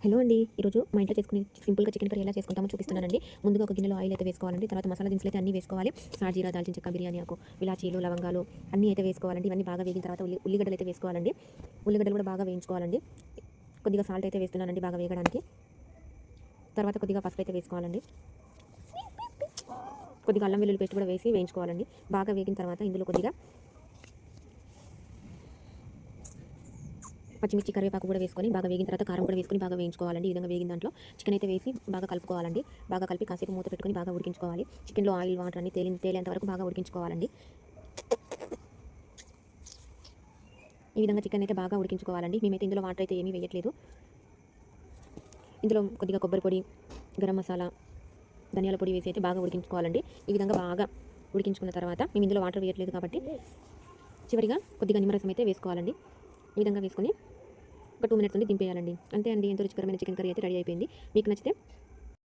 Hello అండి. ఈరోజు మా ఇంట్లో చేసుకునే సింపుల్‌గా చికెన్ కర్రీ ఎలా చేసుకుంటామో చూపిస్తున్నానండి. ముందుగా ఒక గిన్నెలో ఆయిల్ అయితే వేసుకోవాలండి. తర్వాత మసాలా దినుసులు అయితే అన్నీ వేసుకోవాలి. సాజీరా, దాల్చిన చెక్క, బిర్యానీ ఆకు, ఇలాచీలు, లవంగాలు అన్నీ అయితే వేసుకోవాలండి. ఇవన్నీ బాగా వేగిన తర్వాత ఉల్లిగడ్డలు అయితే వేసుకోవాలండి. ఉల్లిగడ్డలు కూడా బాగా వేయించుకోవాలండి. కొద్దిగా సాల్ట్ అయితే వేస్తున్నానండి బాగా వేగడానికి. తర్వాత కొద్దిగా పసుపు అయితే వేసుకోవాలండి. కొద్దిగా అల్లం వెల్లుల్లి పేస్ట్ కూడా వేసి వేయించుకోవాలండి. బాగా వేగిన తర్వాత ఇందులో కొద్దిగా పచ్చిమిర్చి, కరివేపాకు కూడా వేసుకొని బాగా వేగిన తర్వాత కారం కూడా వేసుకొని బాగా వేయించుకోవాలండి. ఈ విధంగా వేగిన దాంట్లో చికెన్ అయితే వేసి బాగా కలుపుకోవాలండి. బాగా కలిపి కాసేపు మూత పెట్టుకొని బాగా ఉడికించుకోవాలి. చికెన్‌లో ఆయిల్, వాటర్ అన్నీ తేలేంత వరకు బాగా ఉడికించుకోవాలండి. ఈ విధంగా చికెన్ అయితే బాగా ఉడికించుకోవాలండి. మేమైతే ఇందులో వాటర్ అయితే ఏమీ వేయట్లేదు. ఇందులో కొద్దిగా కొబ్బరి పొడి, గరం మసాలా, ధనియాల పొడి వేసి అయితే బాగా ఉడికించుకోవాలండి. ఈ విధంగా బాగా ఉడికించుకున్న తర్వాత మేము ఇందులో వాటర్ వేయట్లేదు కాబట్టి చివరిగా కొద్దిగా నిమ్మరసం అయితే వేసుకోవాలండి. ఈ విధంగా వేసుకొని ఒక 2 మినిట్స్ ఉండి దింపేయాలండి. అంతే అండి. ఎంతో రుచికరమైన చికెన్ కర్రీ అయితే రెడీ అయిపోయింది. మీకు నచ్చితే